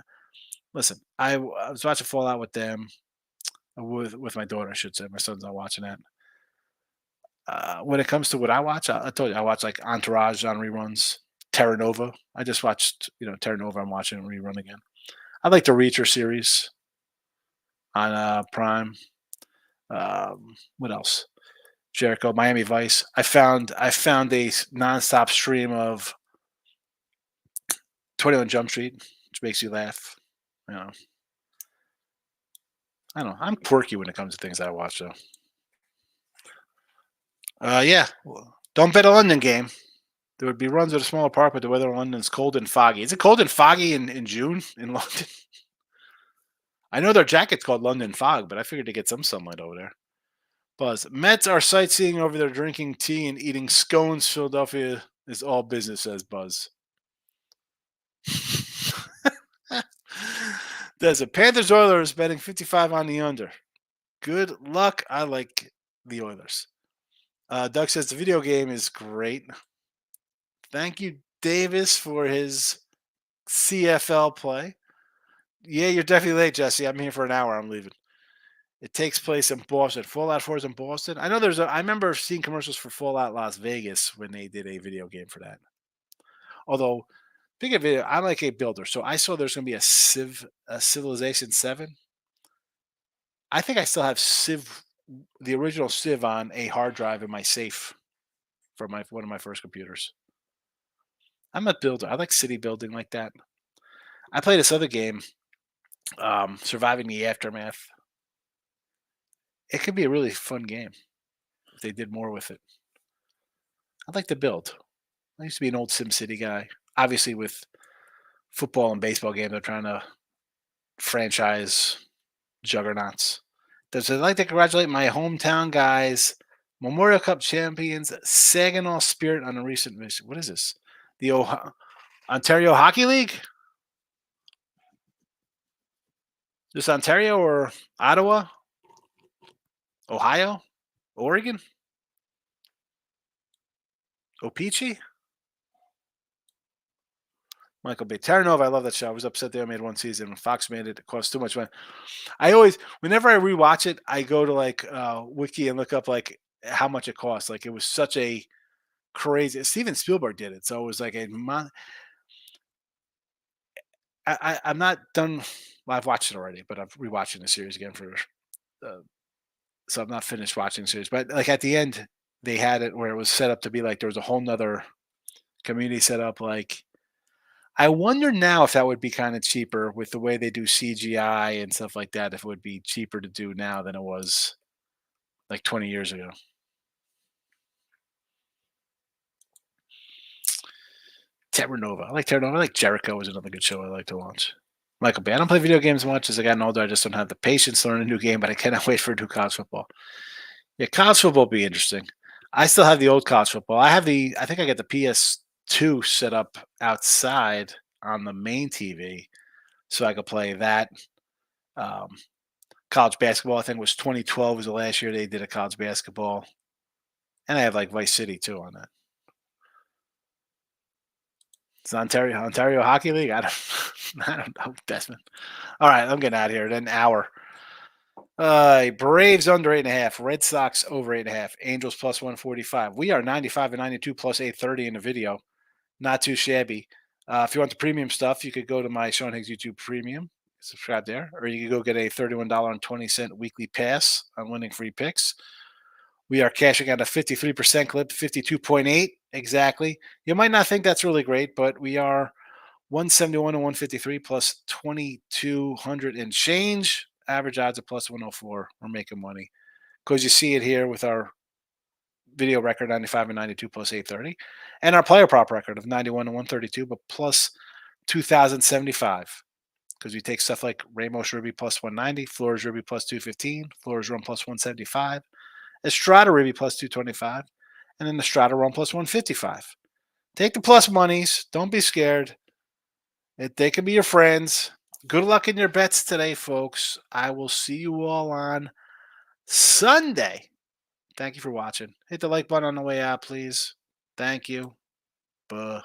listen. I was watching Fallout with them, with my daughter, I should say. My son's not watching that. When it comes to what I watch, I told you I watch like Entourage on reruns, Terra Nova. I just watched Terra Nova. I'm watching a rerun again. I like the Reacher series on Prime. What else? Jericho, Miami Vice. I found a nonstop stream of 21 Jump Street, which makes you laugh. I don't know. I'm quirky when it comes to things I watch, though. Yeah. Don't bet a London game. There would be runs at a smaller park, but the weather in London is cold and foggy. Is it cold and foggy in June in London? I know their jacket's called London Fog, but I figured to get some sunlight over there. Buzz. Mets are sightseeing over there, drinking tea and eating scones. Philadelphia is all business, says Buzz. There's a Panthers Oilers betting 55 on the under. Good luck. I like the Oilers. Doug says the video game is great. Thank you, Davis, for his CFL play. Yeah, you're definitely late, Jesse. I'm here for an hour. I'm leaving. It takes place in Boston. Fallout 4 is in Boston. I know I remember seeing commercials for Fallout Las Vegas when they did a video game for that. Although, big of it, I'm like a builder. So I saw there's going to be a Civilization 7. I think I still have the original Civ on a hard drive in my safe from one of my first computers. I'm a builder. I like city building like that. I played this other game, Surviving the Aftermath. It could be a really fun game if they did more with it. I'd like to build. I used to be an old SimCity guy. Obviously, with football and baseball games, they're trying to franchise juggernauts. I'd like to congratulate my hometown guys, Memorial Cup champions, Saginaw Spirit on a recent mission. What is this? The Ontario Hockey League? Just Ontario or Ottawa? Ohio? Oregon? Opeechee? Michael B. Terra Nova, I love that show. I was upset they only made one season. When Fox made it, it cost too much money. Whenever I rewatch it, I go to Wiki and look up how much it cost. Like, it was such a crazy. Steven Spielberg did it, so it was like I'm not done. Well, I've watched it already, but I'm rewatching the series again uh, so I'm not finished watching the series. But like at the end, they had it where it was set up to be like there was a whole nother community set up. Like, I wonder now if that would be kind of cheaper with the way they do CGI and stuff like that. If it would be cheaper to do now than it was like 20 years ago. Terra Nova. I like Terra Nova. I like Jericho was another good show I like to watch. Michael Bay. I don't play video games much as I gotten older. I just don't have the patience to learn a new game, but I cannot wait for new college football. Yeah, college football will be interesting. I still have the old college football. I think I got the PS2 set up outside on the main TV so I could play that. Um, College basketball, I think, was 2012 was the last year they did a college basketball, and I have like Vice City too on that. It's Ontario Hockey League. I don't I don't know, Desmond. All right, I'm getting out of here. Then hour. Braves under 8.5. Red Sox over 8.5. Angels plus 145. We are 95 and 92 plus 830 in the video. Not too shabby. If you want the premium stuff, you could go to my Sean Higgs YouTube Premium. Subscribe there, or you could go get a $31.20 weekly pass on winning free picks. We are cashing out a 53% clip, 52.8 exactly. You might not think that's really great, but we are 171 and 153 plus 2,200 and change. Average odds of plus 104. We're making money because you see it here with our video record 95 and 92 plus 830, and our player prop record of 91 and 132, but plus 2,075. Because we take stuff like Ramos Ruby plus 190, Flores Ruby plus 215, Flores Run plus 175, Estrada Ruby plus 225, and then Estrada Run plus 155. Take the plus monies. Don't be scared. They can be your friends. Good luck in your bets today, folks. I will see you all on Sunday. Thank you for watching. Hit the like button on the way out, please. Thank you. Buh.